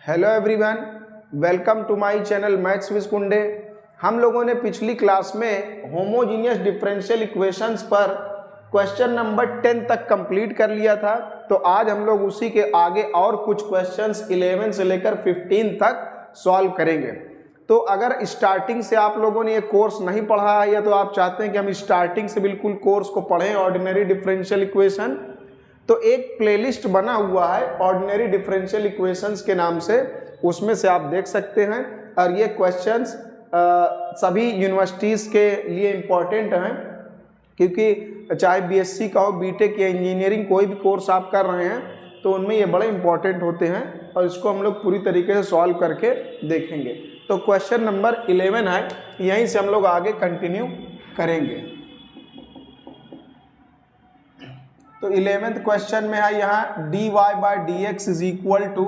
Hello everyone, welcome to my channel maths with Kunde. हम लोगों ने पिछली क्लास में होमोजीनियस डिफरेंशियल इक्वेशंस पर क्वेश्चन नंबर 10 तक कंप्लीट कर लिया था। तो आज हम लोग उसी के आगे और कुछ क्वेश्चंस 11 से लेकर 15 तक सॉल्व करेंगे। तो अगर स्टार्टिंग से आप लोगों ने ये कोर्स नहीं पढ़ा है या तो आप चाहते हैं कि हम स्टार्टिंग से बिल्कुल कोर्स को पढ़ें ऑर्डिनरी डिफरेंशियल इक्वेशन, तो एक प्लेलिस्ट बना हुआ है ऑर्डिनरी डिफरेंशियल इक्वेशंस के नाम से, उसमें से आप देख सकते हैं। और ये क्वेश्चंस सभी यूनिवर्सिटीज़ के लिए इम्पॉर्टेंट हैं, क्योंकि चाहे बीएससी का हो, बीटेक या इंजीनियरिंग कोई भी कोर्स आप कर रहे हैं तो उनमें ये बड़े इंपॉर्टेंट होते हैं और इसको हम लोग पूरी तरीके से सॉल्व करके देखेंगे। तो क्वेश्चन नंबर 11 है, यहीं से हम लोग आगे कंटिन्यू करेंगे। तो 11th क्वेश्चन में है यहाँ dy by d x is equal to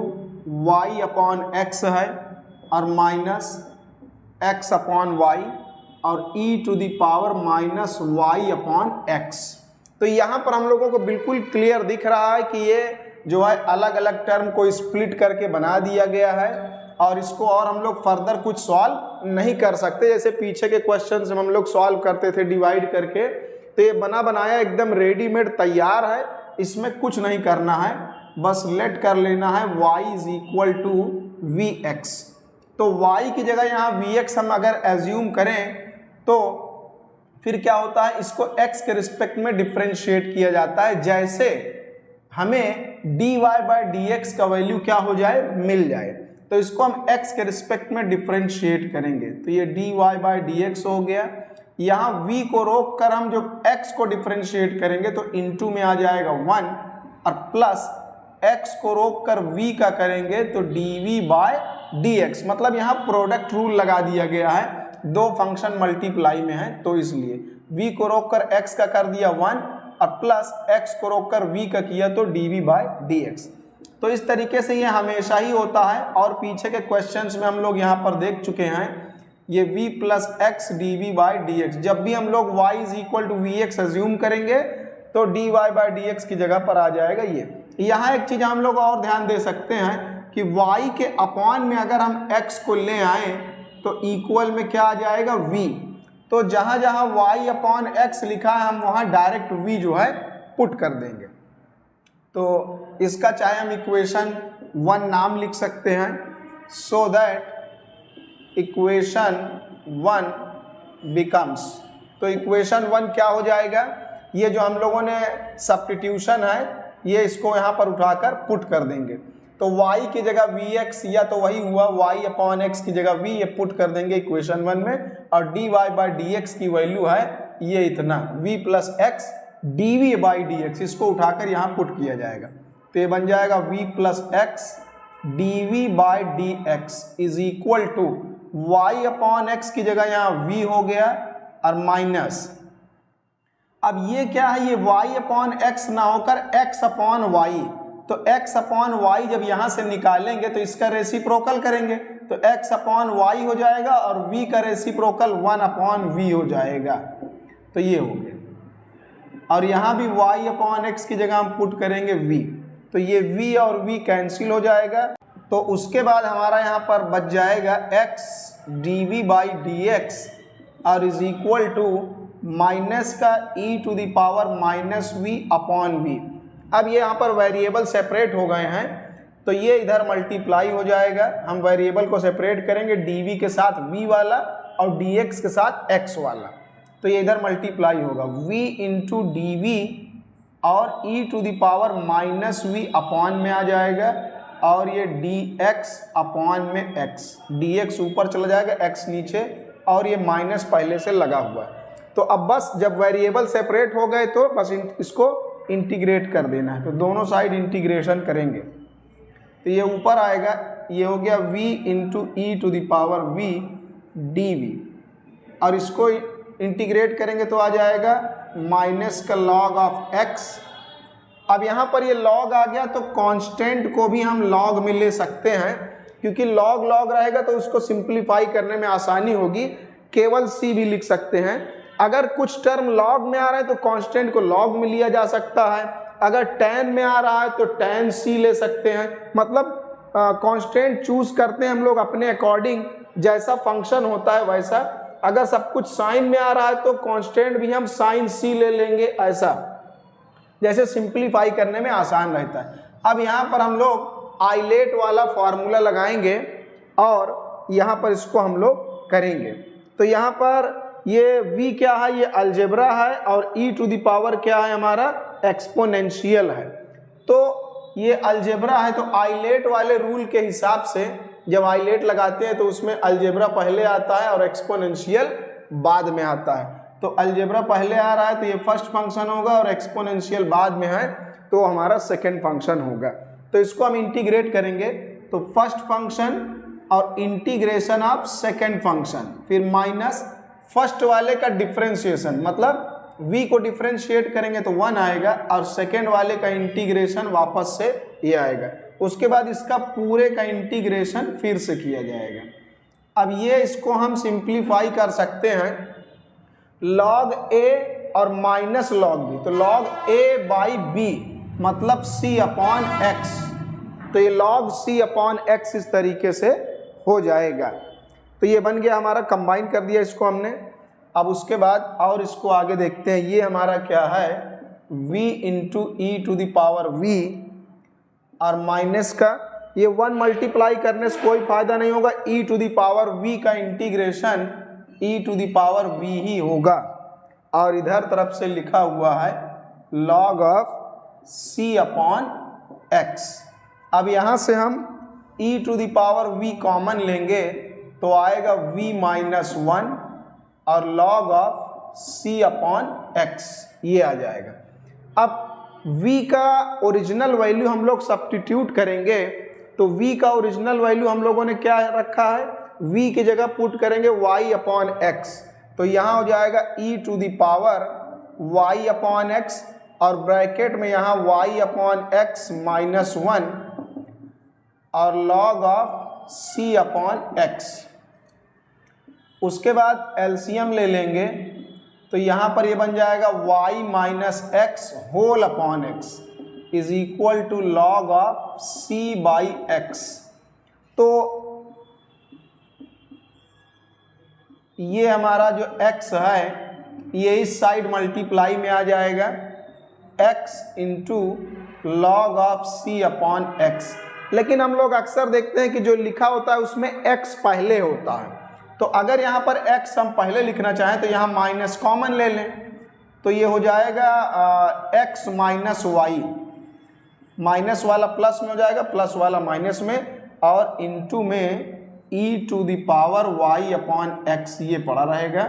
y upon x है और माइनस एक्स अपॉन वाई और e to the power minus y upon x. तो यहाँ पर हम लोगों को बिल्कुल क्लियर दिख रहा है कि ये जो है अलग अलग टर्म को स्प्लिट करके बना दिया गया है और इसको और हम लोग फर्दर कुछ सॉल्व नहीं कर सकते। जैसे पीछे के क्वेश्चन हम लोग सॉल्व करते थे डिवाइड करके, तो ये बना बनाया एकदम रेडीमेड तैयार है, इसमें कुछ नहीं करना है, बस लेट कर लेना है y is equal to v x. तो y की जगह यहाँ वी एक्स हम अगर एज्यूम करें तो फिर क्या होता है, इसको x के रिस्पेक्ट में डिफ्रेंशिएट किया जाता है, जैसे हमें dy बाई डी एक्स का वैल्यू क्या हो जाए, मिल जाए। तो इसको हम x के रिस्पेक्ट में डिफ्रेंशिएट करेंगे, तो ये dy बाई डी एक्स हो गया। यहाँ v को रोक कर हम जो x को डिफ्रेंशिएट करेंगे तो इनटू में आ जाएगा 1 और प्लस x को रोक कर v का करेंगे तो dv बाय dx। मतलब यहाँ प्रोडक्ट रूल लगा दिया गया है, दो फंक्शन मल्टीप्लाई में है तो इसलिए v को रोक कर x का कर दिया 1 और प्लस x को रोक कर v का किया तो dv बाय dx। तो इस तरीके से ये हमेशा ही होता है और पीछे के क्वेश्चंस में हम लोग यहाँ पर देख चुके हैं ये v plus x d v by d x. जब भी हम लोग y is equal to v x assume करेंगे तो dy बाई डी एक्स की जगह पर आ जाएगा ये। यहाँ एक चीज़ हम लोग और ध्यान दे सकते हैं कि y के अपॉन में अगर हम x को ले आए तो इक्वल में क्या आ जाएगा v। तो जहाँ जहाँ y अपॉन एक्स लिखा है हम वहाँ डायरेक्ट v जो है पुट कर देंगे। तो इसका चाहे हम इक्वेशन 1 नाम लिख सकते हैं, सो दैट इक्वेशन 1 बिकम्स। तो इक्वेशन 1 क्या हो जाएगा, ये जो हम लोगों ने सब्स्टिट्यूशन है ये इसको यहाँ पर उठाकर पुट कर देंगे। तो y की जगह वी एक्स या तो वही हुआ y अपॉन एक्स की जगह v, ये पुट कर देंगे इक्वेशन 1 में। और dy बाई डी एक्स की वैल्यू है ये इतना v plus x dv by d x, इसको उठाकर यहाँ पुट किया जाएगा तो ये बन जाएगा v plus x dv by d x is equal to y upon x की जगह यहाँ v हो गया और माइनस, अब ये क्या है, ये y अपॉन एक्स ना होकर x अपॉन वाई। तो x अपॉन वाई जब यहाँ से निकालेंगे तो इसका रेसिप्रोकल करेंगे तो x अपॉन वाई हो जाएगा और v का रेसिप्रोकल 1 अपॉन v हो जाएगा। तो ये हो गया और यहाँ भी y अपॉन एक्स की जगह हम पुट करेंगे v, तो ये v और v कैंसिल हो जाएगा। तो उसके बाद हमारा यहाँ पर बच जाएगा x dv by d x और इज इक्वल टू माइनस का e to the power minus v upon v। अब ये यहाँ पर वेरिएबल सेपरेट हो गए हैं तो ये इधर मल्टीप्लाई हो जाएगा, हम वेरिएबल को सेपरेट करेंगे dv के साथ v वाला और dx के साथ x वाला, तो ये इधर मल्टीप्लाई होगा v इंटू डी वी और e to the power minus v upon में आ जाएगा और ये dx अपॉन में x, dx ऊपर चला जाएगा x नीचे और ये माइनस पहले से लगा हुआ है। तो अब बस जब वेरिएबल सेपरेट हो गए तो बस इसको इंटीग्रेट कर देना है, तो दोनों साइड इंटीग्रेशन करेंगे तो ये ऊपर आएगा, ये हो गया v into e to the power v dv और इसको इंटीग्रेट करेंगे तो आ जाएगा माइनस का लॉग ऑफ x। अब यहाँ पर ये लॉग आ गया तो कांस्टेंट को भी हम लॉग में ले सकते हैं, क्योंकि लॉग लॉग रहेगा तो उसको सिंप्लीफाई करने में आसानी होगी, केवल c भी लिख सकते हैं। अगर कुछ टर्म लॉग में आ रहा है तो कांस्टेंट को लॉग में लिया जा सकता है, अगर tan में आ रहा है तो tan c ले सकते हैं। मतलब कांस्टेंट चूज करते हैं हम लोग अपने अकॉर्डिंग, जैसा फंक्शन होता है वैसा। अगर सब कुछ साइन में आ रहा है तो कांस्टेंट भी हम साइन सी ले लेंगे, ऐसा जैसे सिंप्लीफाई करने में आसान रहता है। अब यहाँ पर हम लोग आइलेट वाला फॉर्मूला लगाएंगे और यहाँ पर इसको हम लोग करेंगे। तो यहाँ पर ये v क्या है, ये अलजेब्रा है, और e टू द पावर क्या है हमारा, एक्सपोनेंशियल है। तो ये अलजेब्रा है, तो आइलेट वाले रूल के हिसाब से जब आइलेट लगाते हैं तो उसमें अलजेब्रा पहले आता है और एक्सपोनेंशियल बाद में आता है। तो अलजेब्रा पहले आ रहा है तो ये फर्स्ट फंक्शन होगा, और एक्सपोनेंशियल बाद में है तो हमारा सेकेंड फंक्शन होगा। तो इसको हम इंटीग्रेट करेंगे, तो फर्स्ट फंक्शन और इंटीग्रेशन ऑफ सेकेंड फंक्शन, फिर माइनस फर्स्ट वाले का डिफरेंशिएशन, मतलब v को डिफरेंशिएट करेंगे तो 1 आएगा, और सेकेंड वाले का इंटीग्रेशन वापस से ये आएगा। उसके बाद इसका पूरे का इंटीग्रेशन फिर से किया जाएगा। अब ये इसको हम सिंप्लीफाई कर सकते हैं log a और माइनस log b, तो log a बाई b मतलब c अपॉन x, तो ये log c अपॉन x इस तरीके से हो जाएगा। तो ये बन गया हमारा, कंबाइन कर दिया इसको हमने। अब उसके बाद और इसको आगे देखते हैं, ये हमारा क्या है, v into e to the power v, और माइनस का ये 1 मल्टीप्लाई करने से कोई फायदा नहीं होगा, e to the power v का integration e to the power v ही होगा, और इधर तरफ से लिखा हुआ है log of c upon x। अब यहाँ से हम e to the power v common लेंगे तो आएगा v माइनस 1 और log of c upon x, ये आ जाएगा। अब v का ओरिजिनल वैल्यू हम लोग सब्स्टिट्यूट करेंगे, तो v का ओरिजिनल वैल्यू हम लोगों ने क्या रखा है, v की जगह पुट करेंगे y अपॉन x, तो यहाँ हो जाएगा e to the power y upon x, और ब्रैकेट में यहाँ y अपॉन x माइनस 1 और log of c upon x। उसके बाद एलसीएम ले लेंगे, तो यहाँ पर ये बन जाएगा y minus x whole upon x is equal to log of c by x। तो ये हमारा जो x है ये इस साइड मल्टीप्लाई में आ जाएगा, x into log of c upon x। लेकिन हम लोग अक्सर देखते हैं कि जो लिखा होता है उसमें x पहले होता है, तो अगर यहाँ पर x हम पहले लिखना चाहें तो यहाँ माइनस कॉमन ले लें, तो ये हो जाएगा x माइनस वाई, माइनस वाला प्लस में हो जाएगा, प्लस वाला माइनस में, और इनटू में e to the power y upon x ये पड़ा रहेगा,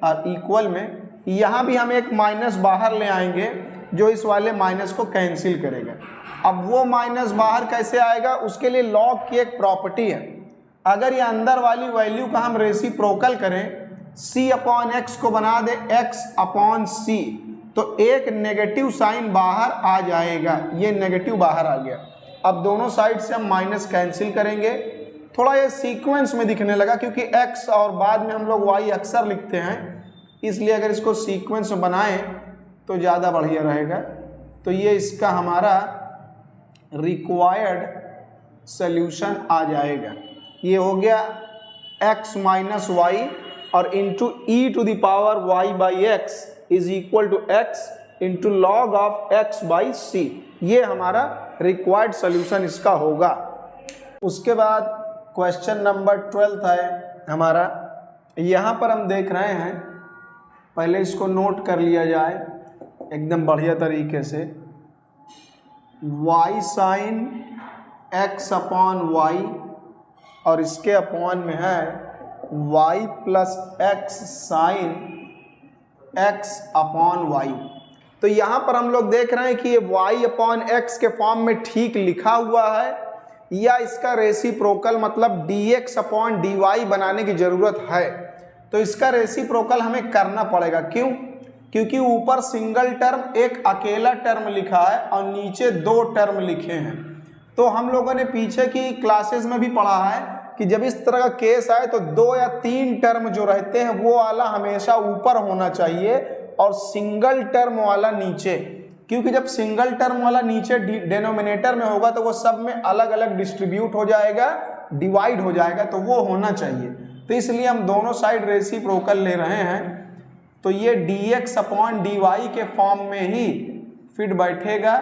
और इक्वल में यहाँ भी हम एक माइनस बाहर ले आएंगे जो इस वाले माइनस को कैंसिल करेगा। अब वो माइनस बाहर कैसे आएगा, उसके लिए लॉग की एक प्रॉपर्टी है, अगर ये अंदर वाली वैल्यू का हम रेसिप्रोकल करें, c अपॉन एक्स को बना दे x अपॉन c, तो एक नेगेटिव साइन बाहर आ जाएगा, ये नेगेटिव बाहर आ गया। अब दोनों साइड से हम माइनस कैंसिल करेंगे, थोड़ा ये सीक्वेंस में दिखने लगा क्योंकि x और बाद में हम लोग y अक्सर लिखते हैं, इसलिए अगर इसको सीक्वेंस में बनाएं तो ज़्यादा बढ़िया रहेगा। तो ये इसका हमारा रिक्वायर्ड सल्यूशन आ जाएगा, ये हो गया x माइनस वाई और into e to the power y by x is equal to x into log of x by c, ये हमारा रिक्वायर्ड सॉल्यूशन इसका होगा। उसके बाद क्वेश्चन नंबर 12 है हमारा, यहाँ पर हम देख रहे हैं, पहले इसको नोट कर लिया जाए एकदम बढ़िया तरीके से, y sine x upon y और इसके अपॉन में है y plus x sine x upon y। तो यहाँ पर हम लोग देख रहे हैं कि ये y अपॉन एक्स के फॉर्म में ठीक लिखा हुआ है, या इसका रेसिप्रोकल मतलब dx अपॉन dy बनाने की ज़रूरत है। तो इसका रेसिप्रोकल हमें करना पड़ेगा, क्यों? क्योंकि ऊपर सिंगल टर्म एक अकेला टर्म लिखा है और नीचे 2 टर्म लिखे हैं। तो हम लोगों ने पीछे की क्लासेस में भी पढ़ा है कि जब इस तरह का केस आए तो 2 या 3 टर्म जो रहते हैं वो वाला हमेशा ऊपर होना चाहिए और सिंगल टर्म वाला नीचे। क्योंकि जब सिंगल टर्म वाला नीचे डिनोमिनेटर में होगा तो वो सब में अलग अलग डिस्ट्रीब्यूट हो जाएगा, डिवाइड हो जाएगा, तो वो होना चाहिए। तो इसलिए हम दोनों साइड रेसिप्रोकल ले रहे हैं। तो ये dx अपॉन dy के फॉर्म में ही फिट बैठेगा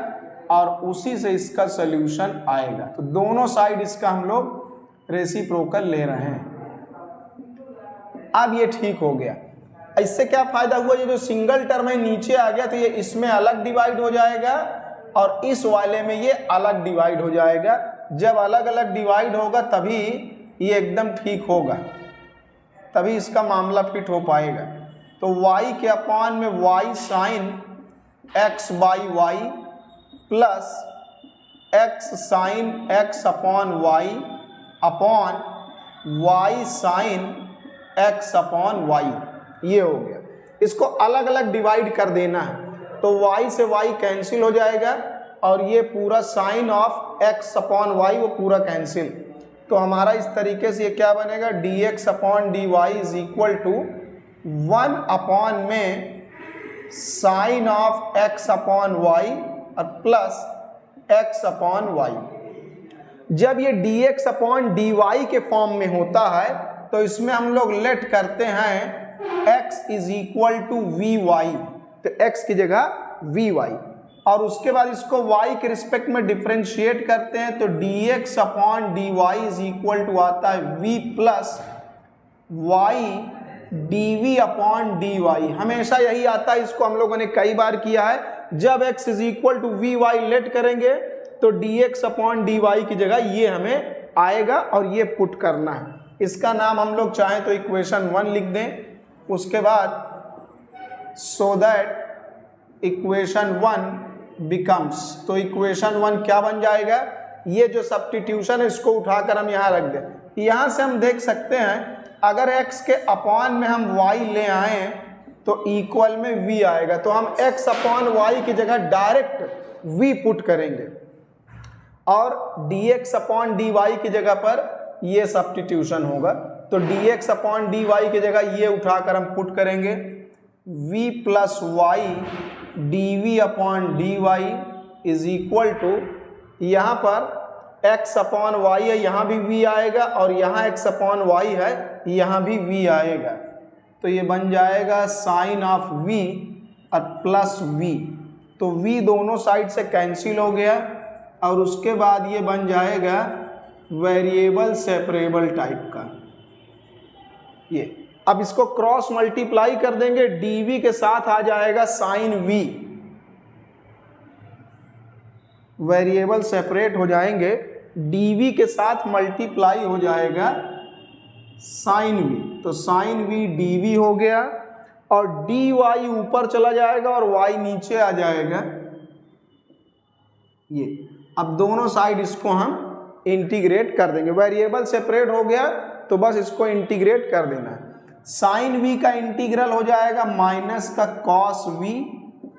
और उसी से इसका सॉल्यूशन आएगा। तो दोनों साइड इसका हम लोग रेसिप्रोकल ले रहे हैं। अब ये ठीक हो गया। इससे क्या फायदा हुआ, ये जो सिंगल टर्म है नीचे आ गया तो ये इसमें अलग डिवाइड हो जाएगा और इस वाले में ये अलग डिवाइड हो जाएगा। जब अलग अलग डिवाइड होगा तभी ये एकदम ठीक होगा, तभी इसका मामला फिट हो पाएगा। तो y के अपॉन में y sine x by y plus x sine x upon y upon y sine x upon y, ये हो गया। इसको अलग अलग डिवाइड कर देना है तो y से y कैंसिल हो जाएगा और ये पूरा sine of x upon y वो पूरा कैंसिल। तो हमारा इस तरीके से ये क्या बनेगा, dx upon dy is equal to 1 upon में sine of x upon y और प्लस x अपॉन y। जब ये dx अपॉन dy के फॉर्म में होता है तो इसमें हम लोग लेट करते हैं x is equal to v y, तो x की जगह वी वाई, और उसके बाद इसको y के रिस्पेक्ट में डिफ्रेंशिएट करते हैं तो dx upon dy is equal to आता है v plus y dv upon dy। हमेशा यही आता है, इसको हम लोगों ने कई बार किया है। जब x is equal to v y let करेंगे तो dx अपॉन dy की जगह ये हमें आएगा और ये पुट करना है। इसका नाम हम लोग चाहें तो इक्वेशन 1 लिख दें। उसके बाद सो दैट इक्वेशन 1 बिकम्स, तो इक्वेशन 1 क्या बन जाएगा, ये जो सब्स्टिट्यूशन है इसको उठाकर हम यहाँ रख दें। यहाँ से हम देख सकते हैं अगर x के अपॉन में हम y ले आए तो इक्वल में v आएगा, तो हम x अपॉन y की जगह डायरेक्ट v पुट करेंगे और dx अपॉन dy की जगह पर ये सब्स्टिट्यूशन होगा। तो dx अपॉन dy की जगह ये उठाकर हम पुट करेंगे v plus y dv upon dy is equal to, यहाँ पर x अपॉन y है, यहाँ भी v आएगा और यहाँ x अपॉन y है, यहाँ भी v आएगा। तो ये बन जाएगा साइन ऑफ v और प्लस v, तो v दोनों साइड से कैंसिल हो गया और उसके बाद ये बन जाएगा वेरिएबल सेपरेबल टाइप का ये। अब इसको क्रॉस मल्टीप्लाई कर देंगे, dv के साथ आ जाएगा साइन v, वेरिएबल सेपरेट हो जाएंगे, dv के साथ मल्टीप्लाई हो जाएगा साइन v, तो साइन v dv हो गया और dy ऊपर चला जाएगा और y नीचे आ जाएगा ये। अब दोनों साइड इसको हम इंटीग्रेट कर देंगे, वेरिएबल सेपरेट हो गया तो बस इसको इंटीग्रेट कर देना है। साइन v का इंटीग्रल हो जाएगा माइनस का कॉस v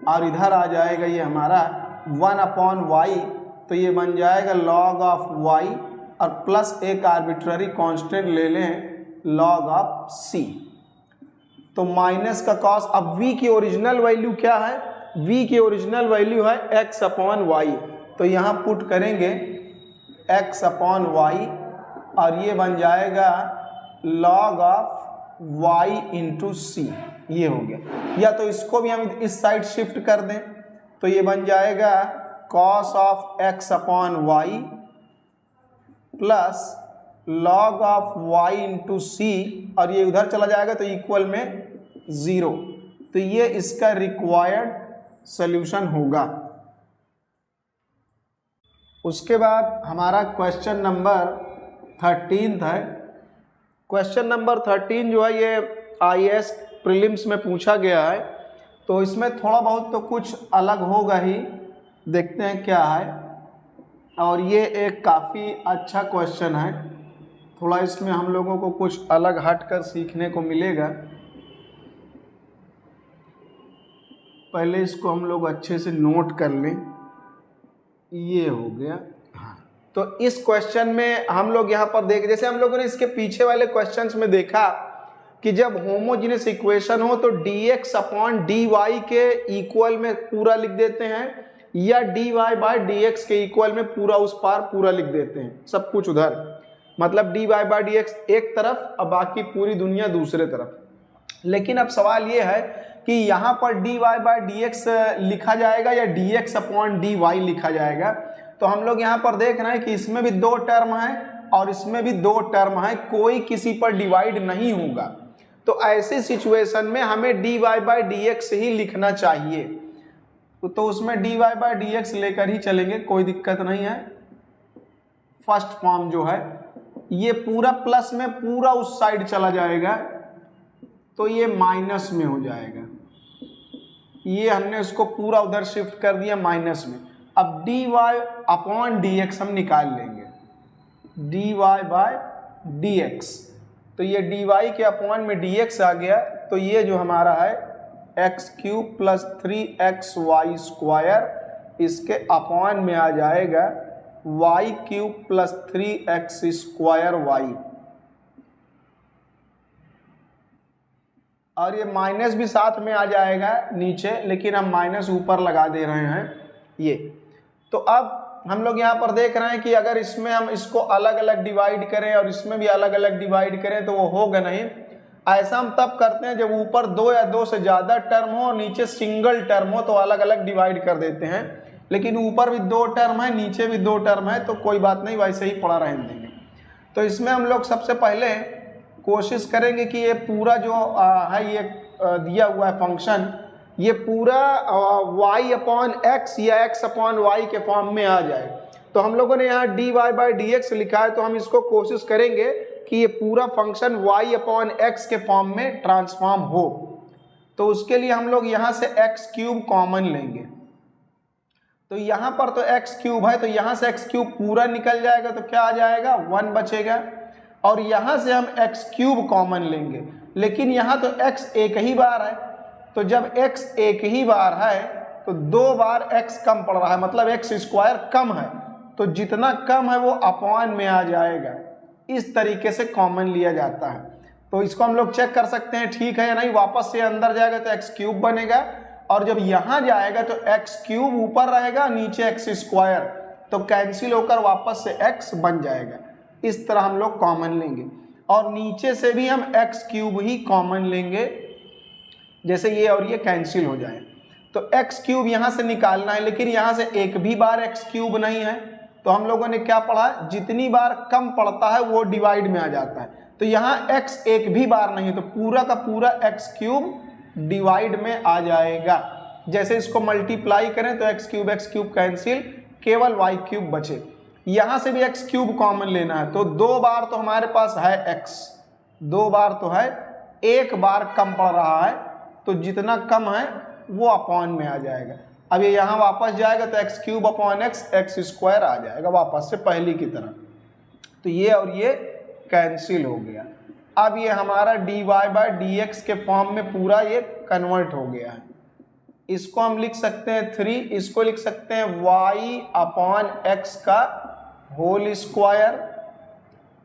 और इधर आ जाएगा ये हमारा 1 अपॉन y, तो ये बन जाएगा लॉग ऑफ y और प्लस एक आर्बिट्ररी कांस्टेंट ले लें लॉग ऑफ c, तो माइनस का कॉस। अब v की ओरिजिनल वैल्यू क्या है, v की ओरिजिनल वैल्यू है x अपॉन y, तो यहाँ पुट करेंगे x अपॉन y और ये बन जाएगा लॉग ऑफ y इंटू सी, ये हो गया। या तो इसको भी हम इस साइड शिफ्ट कर दें तो ये बन जाएगा cos of x upon y plus log of y into c, और ये उधर चला जाएगा तो इक्वल में 0, तो ये इसका रिक्वायर्ड सॉल्यूशन होगा। उसके बाद हमारा क्वेश्चन नंबर 13 है। क्वेश्चन नंबर 13 जो है ये IAS प्रीलिम्स में पूछा गया है, तो इसमें थोड़ा बहुत तो कुछ अलग होगा ही, देखते हैं क्या है। और ये एक काफ़ी अच्छा क्वेश्चन है, थोड़ा इसमें हम लोगों को कुछ अलग हटकर सीखने को मिलेगा। पहले इसको हम लोग अच्छे से नोट कर लें, ये हो गया। हाँ, तो इस क्वेश्चन में हम लोग यहाँ पर देख, जैसे हम लोगों ने इसके पीछे वाले क्वेश्चंस में देखा कि जब होमोजीनियस इक्वेशन हो तो dx अपॉन dy के इक्वल में पूरा लिख देते हैं, या dy बाय dx के इक्वल में पूरा उस पार पूरा लिख देते हैं, सब कुछ उधर, मतलब dy बाय dx एक तरफ और बाकी पूरी दुनिया दूसरे तरफ। लेकिन अब सवाल ये है कि यहाँ पर dy बाय dx लिखा जाएगा या dx अपॉन dy लिखा जाएगा। तो हम लोग यहाँ पर देख रहे हैं कि इसमें भी दो टर्म है और इसमें भी दो टर्म है, कोई किसी पर डिवाइड नहीं होगा। तो ऐसी सिचुएशन में हमें dy बाय dx ही लिखना चाहिए, तो उसमें dy बाय dx लेकर ही चलेंगे, कोई दिक्कत नहीं है। फर्स्ट फॉर्म जो है ये पूरा प्लस में पूरा उस साइड चला जाएगा तो ये माइनस में हो जाएगा, ये हमने उसको पूरा उधर शिफ्ट कर दिया माइनस में। अब dy अपॉन dx हम निकाल लेंगे, dy बाय dx, तो ये dy के अपॉन में dx आ गया, तो ये जो हमारा है x cube plus 3xy square, इसके अपॉन में आ जाएगा y cube plus 3x square y, और ये माइनस भी साथ में आ जाएगा नीचे, लेकिन हम माइनस ऊपर लगा दे रहे हैं ये। तो अब हम लोग यहाँ पर देख रहे हैं कि अगर इसमें हम इसको अलग अलग डिवाइड करें और इसमें भी अलग अलग डिवाइड करें तो वो होगा नहीं। ऐसा हम तब करते हैं जब ऊपर दो या दो से ज़्यादा टर्म हो और नीचे सिंगल टर्म हो, तो अलग अलग डिवाइड कर देते हैं। लेकिन ऊपर भी दो टर्म है नीचे भी दो टर्म है तो कोई बात नहीं, वैसे ही पड़ा रहने देंगे। तो इसमें हम लोग सबसे पहले कोशिश करेंगे कि ये पूरा जो है ये दिया हुआ है फंक्शन, ये पूरा y अपॉन एक्स या x अपॉन वाई के फॉर्म में आ जाए। तो हम लोगों ने यहाँ dy बाई dx लिखा है, तो हम इसको कोशिश करेंगे कि ये पूरा फंक्शन y अपॉन एक्स के फॉर्म में ट्रांसफॉर्म हो। तो उसके लिए हम लोग यहाँ से एक्स क्यूब कॉमन लेंगे, तो यहाँ पर तो एक्स क्यूब है, तो यहाँ से एक्स क्यूब पूरा निकल जाएगा, तो क्या आ जाएगा 1 बचेगा। और यहाँ से हम एक्स क्यूब कॉमन लेंगे, लेकिन यहाँ तो x एक ही बार है, तो जब x एक ही बार है तो दो बार x कम पड़ रहा है, मतलब x स्क्वायर कम है, तो जितना कम है वो अपॉन में आ जाएगा। इस तरीके से कॉमन लिया जाता है। तो इसको हम लोग चेक कर सकते हैं ठीक है या नहीं। वापस से अंदर जाएगा तो एक्स क्यूब बनेगा, और जब यहाँ जाएगा तो एक्स क्यूब ऊपर रहेगा नीचे एक्स स्क्वायर, तो कैंसिल होकर वापस से x बन जाएगा। इस तरह हम लोग कॉमन लेंगे, और नीचे से भी हम एक्स क्यूब ही कॉमन लेंगे, जैसे ये और ये कैंसिल हो जाए। तो एक्स क्यूब यहाँ से निकालना है, लेकिन यहाँ से एक भी बार एक्स क्यूब नहीं है, तो हम लोगों ने क्या पढ़ा, जितनी बार कम पड़ता है वो डिवाइड में आ जाता है। तो यहाँ x एक भी बार नहीं है, तो पूरा का पूरा एक्स क्यूब डिवाइड में आ जाएगा। जैसे इसको मल्टीप्लाई करें तो एक्स क्यूब कैंसिल, केवल वाई क्यूब बचे। यहाँ से भी एक्स क्यूब कॉमन लेना है, तो दो बार तो हमारे पास है x, दो बार तो है, एक बार कम पड़ रहा है, तो जितना कम है वो अपॉन में आ जाएगा। अब ये यहाँ वापस जाएगा तो x cube upon x square आ जाएगा वापस से पहली की तरह। तो ये और ये कैंसिल हो गया। अब ये हमारा dy बाई dx के फॉर्म में पूरा ये कन्वर्ट हो गया है। इसको हम लिख सकते हैं 3, इसको लिख सकते हैं y अपॉन एक्स का होल स्क्वायर,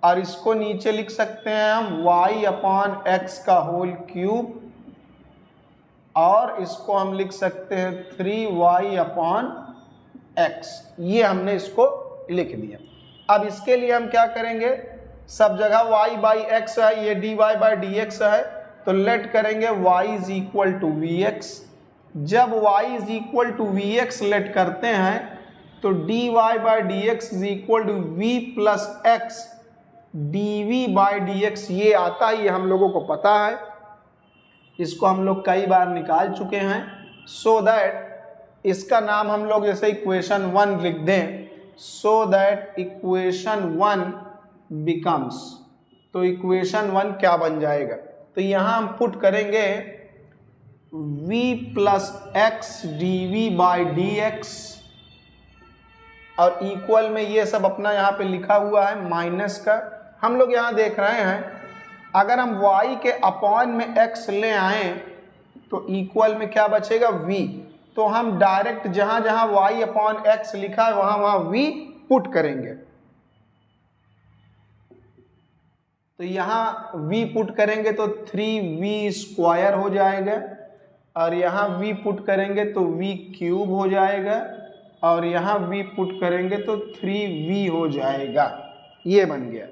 और इसको नीचे लिख सकते हैं हम y अपॉन एक्स का होल क्यूब, और इसको हम लिख सकते हैं 3y अपॉन एक्स। ये हमने इसको लिख दिया। अब इसके लिए हम क्या करेंगे, सब जगह y बाई एक्स है, ये dy बाई dx है, तो लेट करेंगे y is equal to v x. जब y is equal to v x let करते हैं तो dy by dx is equal to v plus x dv by dx, ये आता है, ये हम लोगों को पता है, इसको हम लोग कई बार निकाल चुके हैं। सो दैट इसका नाम हम लोग जैसे इक्वेशन 1 लिख दें, सो दैट इक्वेशन 1 बिकम्स, तो इक्वेशन 1 क्या बन जाएगा, तो यहाँ हम पुट करेंगे v plus x D by d x, और इक्वल में ये सब अपना यहाँ पे लिखा हुआ है माइनस का। हम लोग यहाँ देख रहे हैं अगर हम y के अपॉन में x ले आए तो इक्वल में क्या बचेगा v, तो हम डायरेक्ट जहाँ जहाँ y अपॉन एक्स लिखा है वहाँ वहाँ v पुट करेंगे। तो यहाँ v पुट करेंगे तो 3v² हो जाएगा, और यहाँ v पुट करेंगे तो v³ हो जाएगा, और यहाँ v पुट करेंगे तो 3v हो जाएगा। ये बन गया।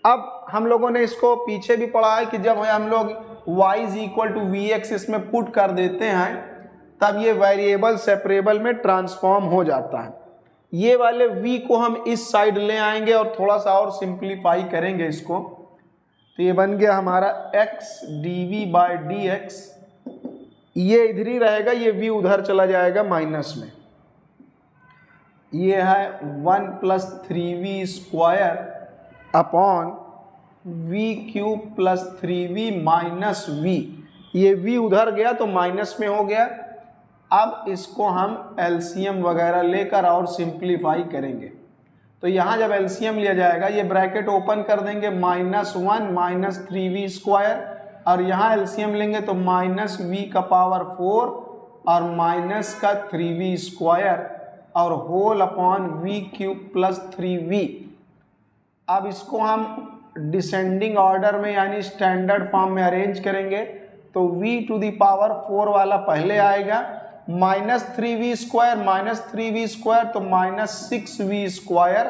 अब हम लोगों ने इसको पीछे भी पढ़ा है कि जब हम लोग y = vx इसमें पुट कर देते हैं तब ये वेरिएबल सेपरेबल में ट्रांसफॉर्म हो जाता है। ये वाले v को हम इस साइड ले आएंगे और थोड़ा सा और सिंप्लीफाई करेंगे इसको, तो ये बन गया हमारा x dv/dx। ये इधर ही रहेगा, ये v उधर चला जाएगा माइनस में। ये है 1 + 3v² upon v³ + 3v - v। ये v उधर गया तो माइनस में हो गया। अब इसको हम एलसीएम वगैरह लेकर और सिंप्लीफाई करेंगे। तो यहाँ जब एलसीएम लिया जाएगा, ये ब्रैकेट ओपन कर देंगे, -1 - 3v², और यहाँ एलसीएम लेंगे तो -v⁴ और माइनस का 3v² और होल अपॉन v³ + 3v। अब इसको हम डिसेंडिंग ऑर्डर में यानी स्टैंडर्ड फॉर्म में अरेंज करेंगे, तो v⁴ वाला पहले आएगा, -3v² तो -6v²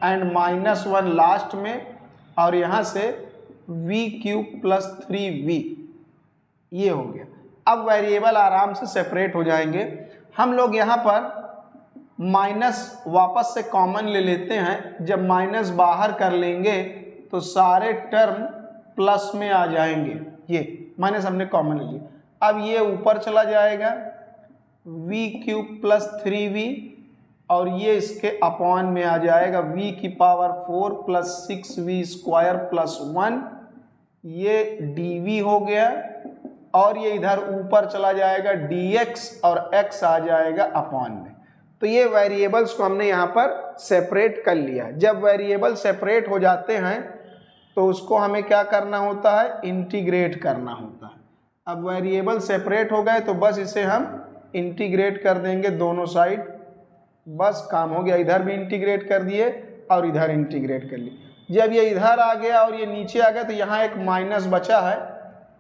एंड -1 लास्ट में, और यहाँ से v³ + 3v। ये हो गया। अब वेरिएबल आराम से सेपरेट हो जाएंगे। हम लोग यहाँ पर माइनस वापस से कॉमन ले लेते हैं। जब माइनस बाहर कर लेंगे तो सारे टर्म प्लस में आ जाएंगे। ये माइनस हमने कॉमन ले लिया। अब ये ऊपर चला जाएगा v³ + 3v, और ये इसके अपॉन में आ जाएगा v⁴ + 6v² + 1। ये dv हो गया, और ये इधर ऊपर चला जाएगा dx, और x आ जाएगा अपॉन में। तो ये वेरिएबल्स को हमने यहाँ पर सेपरेट कर लिया। जब वेरिएबल सेपरेट हो जाते हैं तो उसको हमें क्या करना होता है, इंटीग्रेट करना होता है। अब वेरिएबल सेपरेट हो गए तो बस इसे हम इंटीग्रेट कर देंगे दोनों साइड, बस काम हो गया। इधर भी इंटीग्रेट कर दिए और इधर इंटीग्रेट कर लिए। जब ये इधर आ गया और ये नीचे आ गया तो यहाँ एक माइनस बचा है,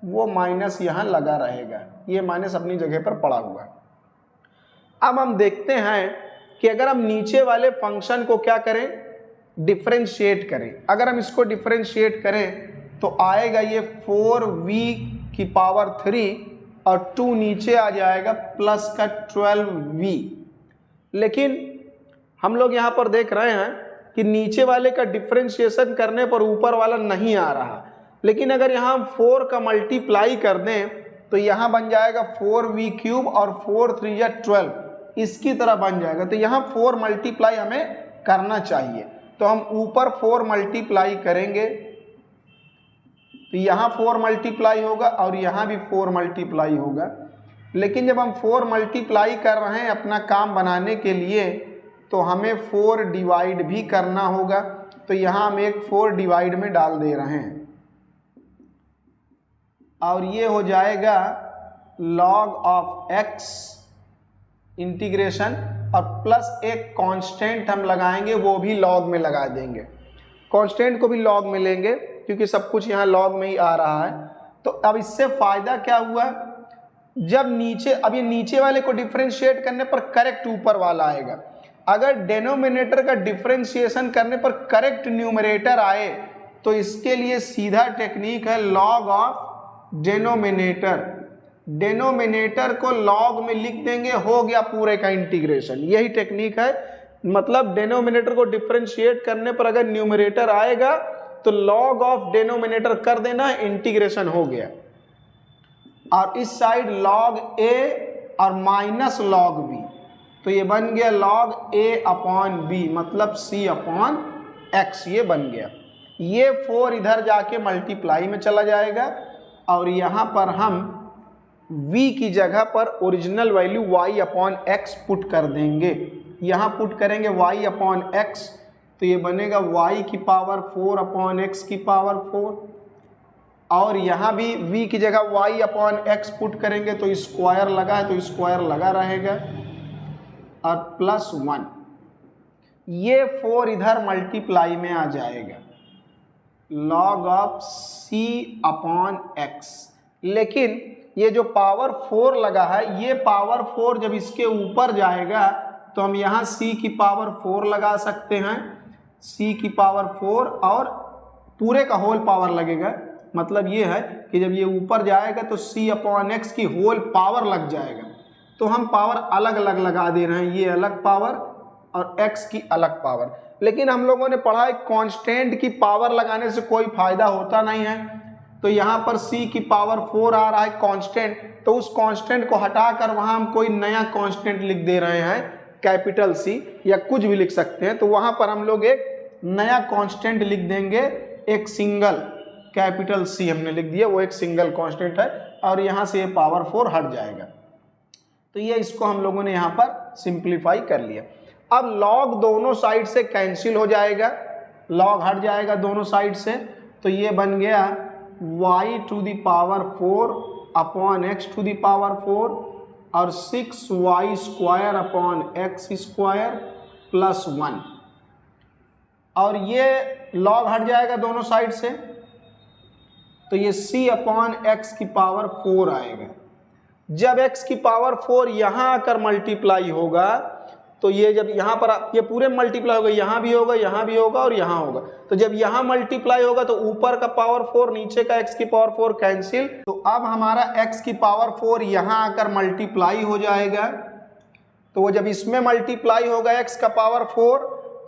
वो माइनस यहाँ लगा रहेगा। ये माइनस अपनी जगह पर पड़ा हुआ है। अब हम देखते हैं कि अगर हम नीचे वाले फंक्शन को क्या करें, डिफरेंशिएट करें। अगर हम इसको डिफरेंशिएट करें तो आएगा ये 4v⁴ और 2 नीचे आ जाएगा प्लस का 12v। लेकिन हम लोग यहाँ पर देख रहे हैं कि नीचे वाले का डिफरेंशिएशन करने पर ऊपर वाला नहीं आ रहा। लेकिन अगर यहाँ हम 4 का मल्टीप्लाई कर दें तो यहाँ बन जाएगा 4v³ और 4 3 या 12, इसकी तरह बन जाएगा। तो यहाँ 4 मल्टीप्लाई हमें करना चाहिए, तो हम ऊपर 4 मल्टीप्लाई करेंगे तो यहाँ 4 मल्टीप्लाई होगा और यहाँ भी 4 मल्टीप्लाई होगा। लेकिन जब हम 4 मल्टीप्लाई कर रहे हैं अपना काम बनाने के लिए तो हमें 4 डिवाइड भी करना होगा। तो यहाँ हम एक 4 डिवाइड में डाल दे रहे हैं और ये हो जाएगा log ऑफ x इंटीग्रेशन, और प्लस एक कांस्टेंट हम लगाएंगे, वो भी log में लगा देंगे। कांस्टेंट को भी log में लेंगे क्योंकि सब कुछ यहाँ log में ही आ रहा है। तो अब इससे फायदा क्या हुआ, जब नीचे, अब ये नीचे वाले को डिफरेंशिएट करने पर करेक्ट ऊपर वाला आएगा। अगर डेनोमिनेटर का डिफरेंशिएशन करने पर करेक्ट न्यूमरेटर आए तो इसके लिए सीधा टेक्निक है log ऑफ डेनोमिनेटर। डेनोमिनेटर को log में लिख देंगे, हो गया पूरे का इंटीग्रेशन। यही टेक्निक है। मतलब डेनोमिनेटर को डिफरेंशिएट करने पर अगर न्यूमरेटर आएगा तो log ऑफ डेनोमिनेटर कर देना, इंटीग्रेशन हो गया। और इस साइड log a और माइनस log b, तो ये बन गया log a अपॉन b, मतलब c अपॉन x, ये बन गया। ये 4 इधर जाके मल्टीप्लाई में चला जाएगा और यहाँ पर हम v की जगह पर original value y upon x put कर देंगे। यहाँ पुट करेंगे y अपॉन x, तो ये बनेगा y⁴ अपॉन x⁴, और यहाँ भी v की जगह y अपॉन x पुट करेंगे तो स्क्वायर लगा है तो स्क्वायर लगा रहेगा और +1। ये 4 इधर मल्टीप्लाई में आ जाएगा। log of c upon x। लेकिन ये जो पावर 4 लगा है, ये पावर 4 जब इसके ऊपर जाएगा तो हम यहाँ c की पावर 4 लगा सकते हैं, c की पावर 4 और पूरे का होल पावर लगेगा। मतलब ये है कि जब ये ऊपर जाएगा तो c अपॉन एक्स की होल पावर लग जाएगा। तो हम पावर अलग अलग लगा दे रहे हैं, ये अलग पावर और x की अलग पावर। लेकिन हम लोगों ने पढ़ा है कांस्टेंट की पावर लगाने से कोई फायदा होता नहीं है। तो यहाँ पर c की पावर 4 आ रहा है कांस्टेंट, तो उस कांस्टेंट को हटाकर वहाँ हम कोई नया कांस्टेंट लिख दे रहे हैं, कैपिटल C या कुछ भी लिख सकते हैं। तो वहाँ पर हम लोग एक नया कांस्टेंट लिख देंगे, एक सिंगल कैपिटल C हमने लिख दिया, वो एक सिंगल कांस्टेंट है और यहाँ से ये पावर 4 हट जाएगा। तो ये इसको हम लोगों ने यहाँ पर सिंप्लीफाई कर लिया। अब लॉग दोनों साइड से कैंसिल हो जाएगा, लॉग हट जाएगा दोनों साइड से, तो ये बन गया y to the power 4 upon x to the power 4 और 6y square upon x square plus 1। और ये लॉग हट जाएगा दोनों साइड से, तो ये c अपॉन x की पावर 4 आएगा। जब x की पावर 4 यहाँ आकर मल्टीप्लाई होगा तो ये जब यहाँ पर ये पूरे मल्टीप्लाई होगा, यहाँ भी होगा, यहाँ भी होगा और यहाँ होगा। तो जब यहाँ मल्टीप्लाई होगा तो ऊपर का पावर 4 नीचे का x की पावर 4 कैंसिल। तो अब हमारा x की पावर 4 यहाँ आकर मल्टीप्लाई हो जाएगा। तो वो जब इसमें मल्टीप्लाई होगा x का पावर 4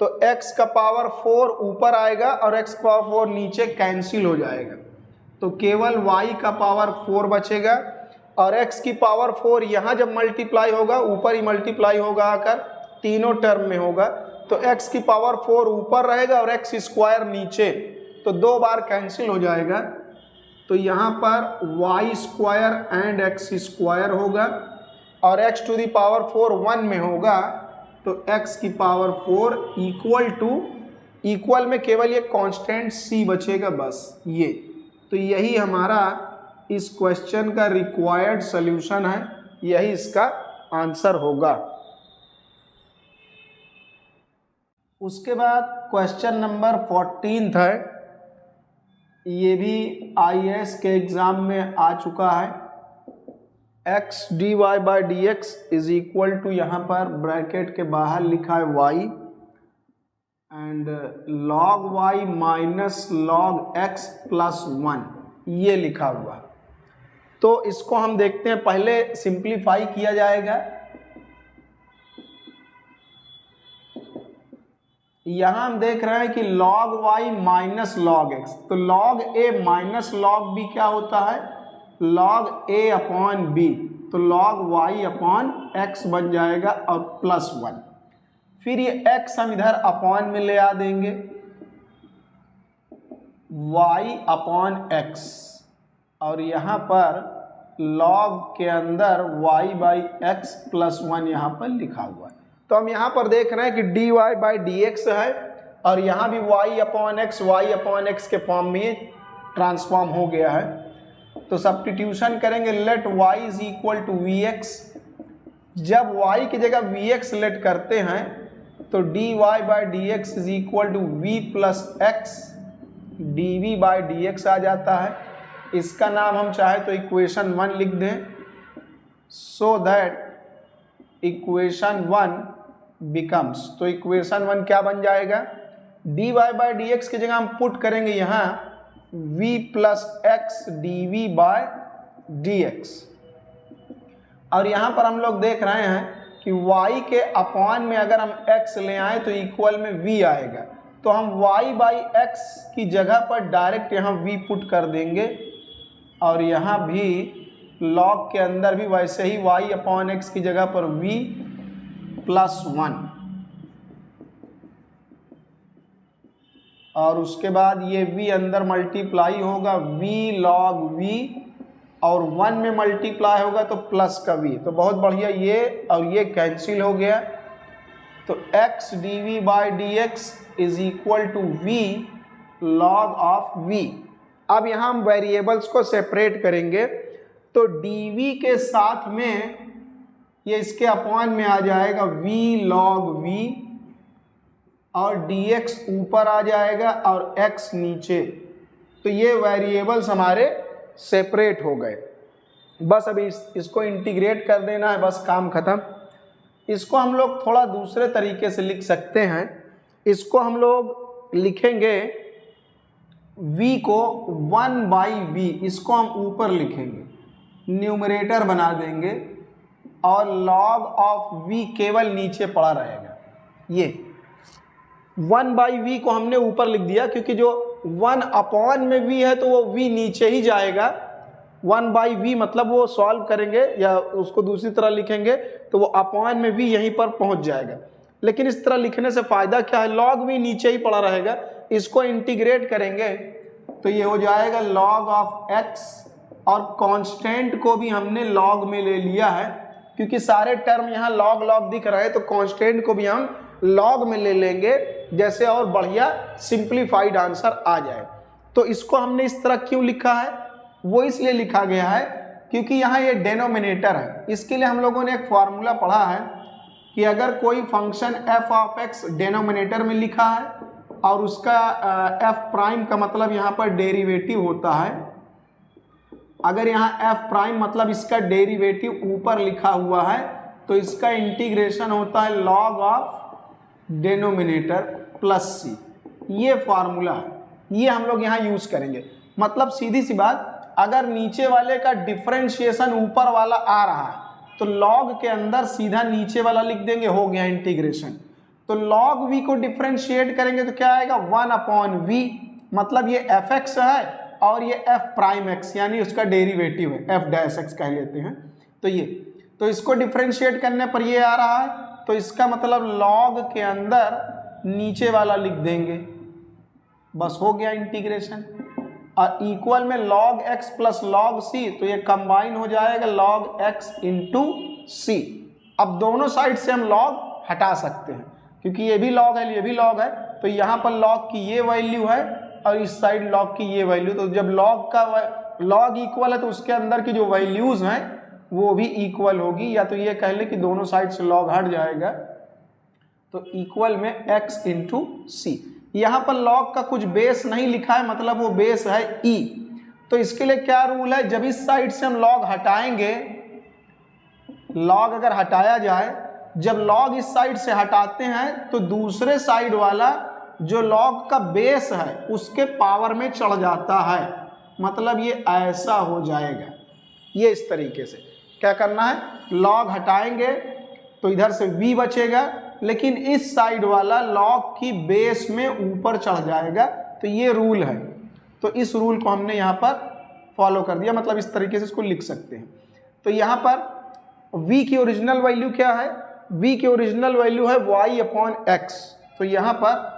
तो x का पावर 4 ऊपर आएगा और x का पावर 4 नीचे कैंसिल हो जाएगा। तो केवल y का पावर 4 बचेगा और x की पावर 4 यहाँ जब मल्टीप्लाई होगा ऊपर ही मल्टीप्लाई होगा आकर, तीनों टर्म में होगा। तो x की पावर 4 ऊपर रहेगा और x स्क्वायर नीचे, तो 2 बार कैंसिल हो जाएगा। तो यहाँ पर y square and x square होगा और x टू द पावर 4 1 में होगा, तो x की पावर 4 इक्वल टू, इक्वल में केवल ये कांस्टेंट c बचेगा बस ये। तो यही हमारा इस क्वेश्चन का रिक्वायर्ड सॉल्यूशन है, यही इसका आंसर होगा। उसके बाद क्वेश्चन नंबर 14 है, ये भी IAS के एग्जाम में आ चुका है। x dy by d x is equal to, यहाँ पर ब्रैकेट के बाहर लिखा है y and log y minus log x plus 1, ये लिखा हुआ। तो इसको हम देखते हैं, पहले सिंप्लीफाई किया जाएगा। यहाँ हम देख रहे हैं कि log y minus log x, तो log a minus log b क्या होता है, log a अपॉन b, तो log y अपॉन x बन जाएगा और प्लस 1। फिर ये x हम इधर अपॉन में ले आ देंगे, y अपॉन x, और यहाँ पर log के अंदर y बाई एक्स प्लस 1 यहाँ पर लिखा हुआ है। तो हम यहाँ पर देख रहे हैं कि dy बाई डी एक्स है और यहाँ भी y अपॉन एक्स के फॉर्म में ट्रांसफॉर्म हो गया है। तो सब्स्टिट्यूशन करेंगे, let y is equal to v x. जब y की जगह वी एक्स लेट करते हैं तो dy by d x is equal to v plus x dv by d x आ जाता है। इसका नाम हम चाहे तो इक्वेशन 1 लिख दें, सो दैट इक्वेशन 1 बिकम्स, तो इक्वेशन 1 क्या बन जाएगा, dy बाई डी एक्स की जगह हम पुट करेंगे यहाँ v plus x dv by dx। और यहाँ पर हम लोग देख रहे हैं कि y के अपॉन में अगर हम x ले आए तो इक्वल में v आएगा, तो हम y बाई एक्स की जगह पर डायरेक्ट यहाँ v पुट कर देंगे और यहाँ भी log के अंदर भी वैसे ही y अपॉन एक्स की जगह पर v प्लस 1, और उसके बाद ये v अंदर मल्टीप्लाई होगा v log v और 1 में मल्टीप्लाई होगा तो प्लस का v। तो बहुत बढ़िया, ये और ये कैंसिल हो गया। तो x dv by d x is equal to v log of v। अब यहाँ हम वेरिएबल्स को सेपरेट करेंगे, तो dv के साथ में ये इसके अपॉन में आ जाएगा v log v और dx ऊपर आ जाएगा और x नीचे, तो ये वेरिएबल्स हमारे सेपरेट हो गए। बस अभी इसको इंटीग्रेट कर देना है, बस काम खत्म। इसको हम लोग थोड़ा दूसरे तरीके से लिख सकते हैं। इसको हम लोग लिखेंगे v को 1/v, इसको हम ऊपर लिखेंगे, न्यूमरेटर बना देंगे और log ऑफ v केवल नीचे पड़ा रहेगा। ये 1/v को हमने ऊपर लिख दिया क्योंकि जो 1 में v है तो वो v नीचे ही जाएगा। 1/v मतलब वो सॉल्व करेंगे या उसको दूसरी तरह लिखेंगे तो वो अपॉन में v यहीं पर पहुंच जाएगा। लेकिन इस तरह लिखने से फायदा क्या है, log v नीचे ही पड़ा रहेगा। इसको इंटीग्रेट करेंगे तो ये हो जाएगा log ऑफ x, और कांस्टेंट को भी हमने log में ले लिया है क्योंकि सारे टर्म यहाँ log log दिख रहे हैं, तो कांस्टेंट को भी हम log में ले लेंगे जैसे और बढ़िया सिंप्लीफाइड आंसर आ जाए। तो इसको हमने इस तरह क्यों लिखा है, वो इसलिए लिखा गया है क्योंकि यहाँ ये डेनोमिनेटर है। इसके लिए हम लोगों ने एक फॉर्मूला पढ़ा है कि अगर कोई function f of x denominator में लिखा है और उसका f प्राइम का मतलब यहाँ पर डेरिवेटिव होता है, अगर यहाँ f प्राइम मतलब इसका डेरिवेटिव ऊपर लिखा हुआ है तो इसका इंटीग्रेशन होता है log of denominator plus c। ये फार्मूला है, ये हम लोग यहाँ यूज करेंगे। मतलब सीधी सी बात, अगर नीचे वाले का डिफरेंशिएशन ऊपर वाला आ रहा है तो log के अंदर सीधा नीचे वाला लिख देंगे, हो गया इंटीग्रेशन। तो log v को डिफरेंशिएट करेंगे तो क्या आएगा, 1/v, मतलब ये fx है और ये f प्राइम x यानी उसका डेरिवेटिव है, f डैश x कह लेते हैं। तो ये, तो इसको डिफरेंशिएट करने पर ये आ रहा है, तो इसका मतलब log के अंदर नीचे वाला लिख देंगे, बस हो गया इंटीग्रेशन। और इक्वल में log x plus log c, तो ये कंबाइन हो जाएगा log x इंटू c। अब दोनों साइड से हम log हटा सकते हैं क्योंकि ये भी log है ये भी log है, तो यहाँ पर log की ये वैल्यू है और इस साइड log की ये वैल्यू। तो जब log इक्वल है तो उसके अंदर की जो वैल्यूज हैं वो भी इक्वल होगी, या तो ये कह लें कि दोनों साइड से log हट जाएगा तो इक्वल में x इंटू सी। यहाँ पर log का कुछ बेस नहीं लिखा है, मतलब वो बेस है e। तो इसके लिए क्या रूल है, जब इस साइड से हम log हटाएंगे, log अगर हटाया जाए, जब log इस साइड से हटाते हैं तो दूसरे साइड वाला जो log का बेस है उसके पावर में चढ़ जाता है, मतलब ये ऐसा हो जाएगा। ये इस तरीके से क्या करना है, log हटाएंगे तो इधर से v बचेगा, लेकिन इस साइड वाला log की बेस में ऊपर चढ़ जाएगा। तो ये रूल है, तो इस रूल को हमने यहाँ पर फॉलो कर दिया, मतलब इस तरीके से इसको लिख सकते हैं। तो यहाँ पर v की ओरिजिनल वैल्यू क्या है, v की ओरिजिनल वैल्यू है y/x, तो यहाँ पर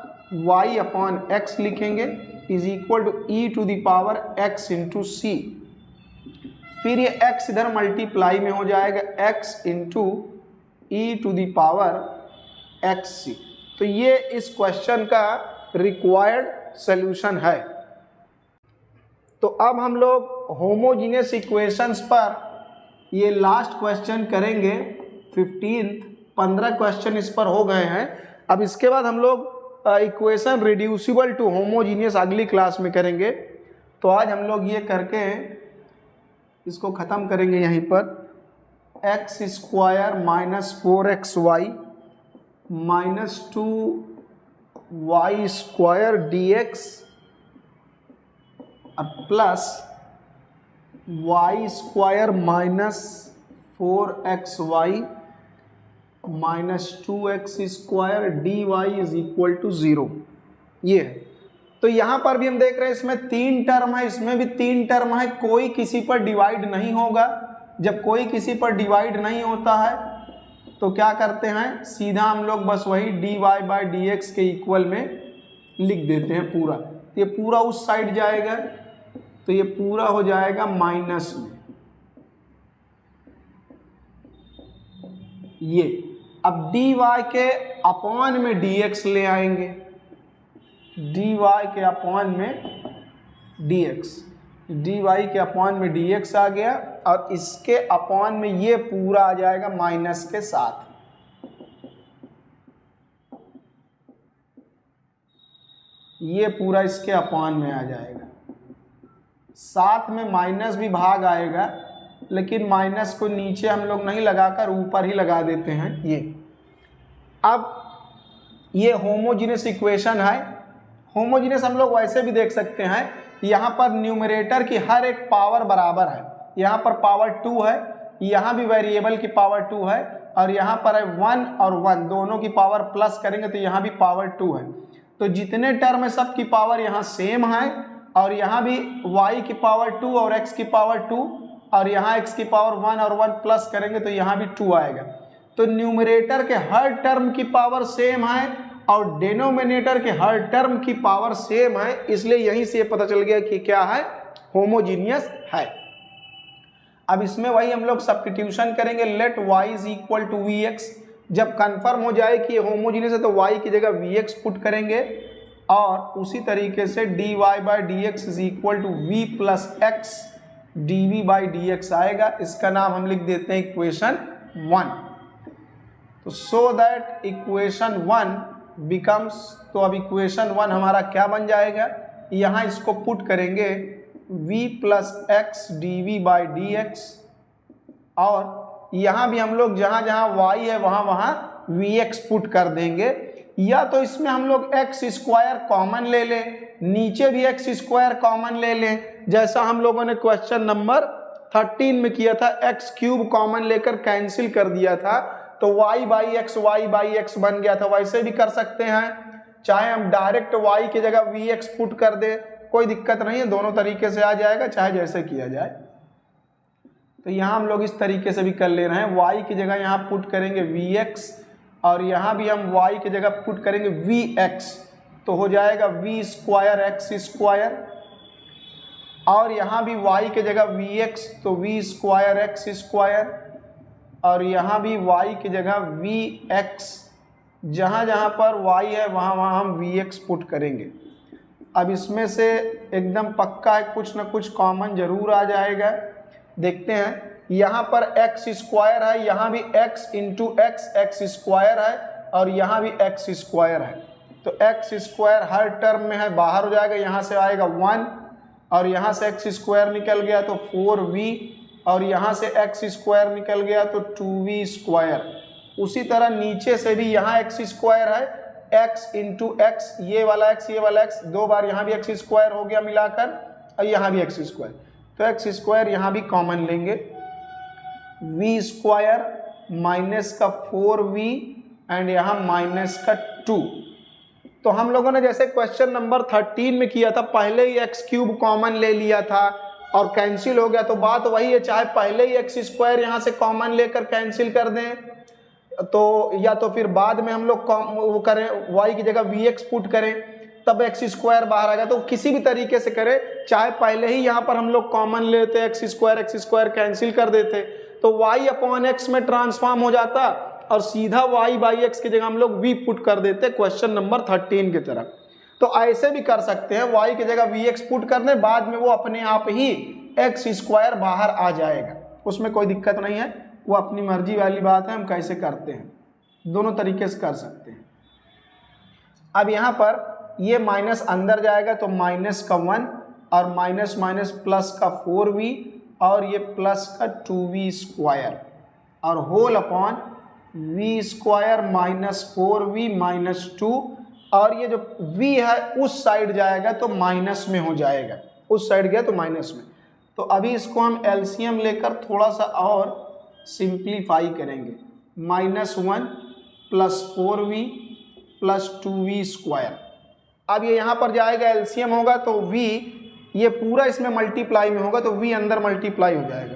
y/x लिखेंगे is equal to e to the power x into c. फिर ये x इधर मल्टीप्लाई में हो जाएगा x into e to the power xc। तो ये इस क्वेश्चन का रिक्वायर्ड सॉल्यूशन है। तो अब हम लोग होमोजीनियस इक्वेशंस पर ये लास्ट क्वेश्चन करेंगे, 15 क्वेश्चन इस पर हो गए हैं। अब इसके बाद हम लोग इक्वेशन रिड्यूसिबल टू होमोजीनियस अगली क्लास में करेंगे। तो आज हम लोग ये करके इसको ख़त्म करेंगे यहीं पर। x square minus 4xy minus 2y square dx plus y square minus 4xy minus 2x square dy is equal to 0। ये है। तो यहाँ पर भी हम देख रहे हैं इसमें 3 टर्म है, इसमें भी 3 टर्म है, कोई किसी पर डिवाइड नहीं होगा। जब कोई किसी पर डिवाइड नहीं होता है तो क्या करते हैं, सीधा हम लोग बस वही dy/dx के इक्वल में लिख देते हैं पूरा। तो ये पूरा उस साइड जाएगा, तो ये पूरा हो जाएगा माइनस में। ये अब dy के अपॉन में dx ले आएंगे, dy के अपॉन में dx, dy के अपॉन में dx आ गया और इसके अपॉन में ये पूरा आ जाएगा माइनस के साथ। ये पूरा इसके अपॉन में आ जाएगा। साथ में माइनस भी भाग आएगा, लेकिन माइनस को नीचे हम लोग नहीं लगाकर ऊपर ही लगा देते हैं ये। अब ये होमोजीनियस इक्वेशन है। होमोजीनियस हम लोग वैसे भी देख सकते हैं, यहाँ पर न्यूमरेटर की हर एक पावर बराबर है। यहाँ पर पावर 2 है, यहाँ भी वेरिएबल की पावर 2 है, और यहाँ पर है 1 और 1 दोनों की पावर प्लस करेंगे तो यहाँ भी पावर 2 है। तो जितने टर्म है सब की पावर यहाँ सेम है, और यहाँ भी y की पावर 2 और x की पावर 2, और यहाँ x की पावर 1 और 1 प्लस करेंगे तो यहाँ भी 2 आएगा। तो न्यूमरेटर के हर टर्म की पावर सेम है और डिनोमिनेटर के हर टर्म की पावर सेम है, इसलिए यहीं से पता चल गया कि क्या है, होमोजीनियस है। अब इसमें वही हम लोग सब्स्टिट्यूशन करेंगे, let y is equal to vx। जब कंफर्म हो जाए कि ये होमोजीनियस है तो y की जगह vx पुट करेंगे, और उसी तरीके से dy by d x is equal to v plus x dv by d x आएगा। इसका नाम हम लिख देते हैं इक्वेशन 1। तो सो दैट इक्वेशन 1 बिकम्स, तो अब इक्वेशन 1 हमारा क्या बन जाएगा, यहाँ इसको पुट करेंगे v plus x d v by d x, और यहाँ भी हम लोग जहाँ जहाँ y है वहाँ वहाँ vx पुट कर देंगे, या तो इसमें हम लोग एक्स स्क्वायर कॉमन ले लें, नीचे भी एक्स स्क्वायर कॉमन ले लें, जैसा हम लोगों ने क्वेश्चन नंबर 13 में किया था, एक्स क्यूब कॉमन लेकर कैंसिल कर दिया था तो y बाई एक्स बन गया था। वैसे भी कर सकते हैं, चाहे हम डायरेक्ट y की जगह vx पुट कर दे, कोई दिक्कत नहीं है, दोनों तरीके से आ जाएगा, चाहे जैसे किया जाए। तो यहाँ हम लोग इस तरीके से भी कर ले रहे हैं, y की जगह यहाँ पुट करेंगे vx, और यहाँ भी हम y की जगह पुट करेंगे vx, तो हो जाएगा v स्क्वायर एक्स स्क्वायर, और यहाँ भी y की जगह vx तो v स्क्वायर एक्स स्क्वायर, और यहाँ भी y की जगह vx, जहाँ जहाँ पर y है वहाँ वहाँ हम vx पुट करेंगे। अब इसमें से एकदम पक्का है कुछ ना कुछ कॉमन जरूर आ जाएगा। देखते हैं, यहाँ पर एक्स स्क्वायर है, यहाँ भी x इंटू एक्स स्क्वायर है, और यहाँ भी एक्स स्क्वायर है, तो एक्स स्क्वायर हर टर्म में है, बाहर हो जाएगा, यहाँ से आएगा 1, और यहाँ से एक्स स्क्वायर निकल गया तो 4v, और यहाँ से एक्स स्क्वायर निकल गया तो 2v स्क्वायर। उसी तरह नीचे से भी यहाँ एक्स स्क्वायर है, x इंटू एक्स, ये वाला x दो बार यहाँ भी एक्स स्क्वायर हो गया मिलाकर, और यहाँ भी एक्स स्क्वायर, तो एक्स स्क्वायर यहाँ भी कॉमन लेंगे, v स्क्वायर माइनस का 4v एंड यहाँ माइनस का 2। तो हम लोगों ने जैसे क्वेश्चन नंबर 13 में किया था, पहले ही एक्स क्यूब कॉमन ले लिया था और कैंसिल हो गया, तो बात वही है, चाहे पहले ही एक्स स्क्वायर यहाँ से कॉमन लेकर कैंसिल कर दें, तो या तो फिर बाद में हम लोग वो करें, y की जगह vx पुट करें तब एक्स स्क्वायर बाहर आ गया, तो किसी भी तरीके से करें, चाहे पहले ही यहाँ पर हम लोग कॉमन लेते एक्स स्क्वायर कैंसिल कर देते तो y अपॉन एक्स में ट्रांसफॉर्म हो जाता, और सीधा y बाई एक्स की जगह हम लोग v पुट कर देते क्वेश्चन नंबर 13 की तरह। तो ऐसे भी कर सकते हैं, y की जगह vx पुट कर दें, बाद में वो अपने आप ही एक्स स्क्वायर बाहर आ जाएगा, उसमें कोई दिक्कत नहीं है, वो अपनी मर्जी वाली बात है, हम कैसे करते हैं, दोनों तरीके से कर सकते हैं। अब यहाँ पर ये माइनस अंदर जाएगा तो माइनस का 1, और माइनस माइनस प्लस का 4v, और ये प्लस का 2v स्क्वायर, और whole upon v square minus 4v minus 2, और ये जो v है उस साइड जाएगा तो माइनस में हो जाएगा, उस साइड गया तो माइनस में। तो अभी इसको हम एलसीएम लेकर थोड़ा सा और सिंप्लीफाई करेंगे, -1 plus 4v plus 2v square. अब ये यहाँ पर जाएगा, एलसीएम होगा तो v ये पूरा इसमें मल्टीप्लाई में होगा तो v अंदर मल्टीप्लाई हो जाएगा,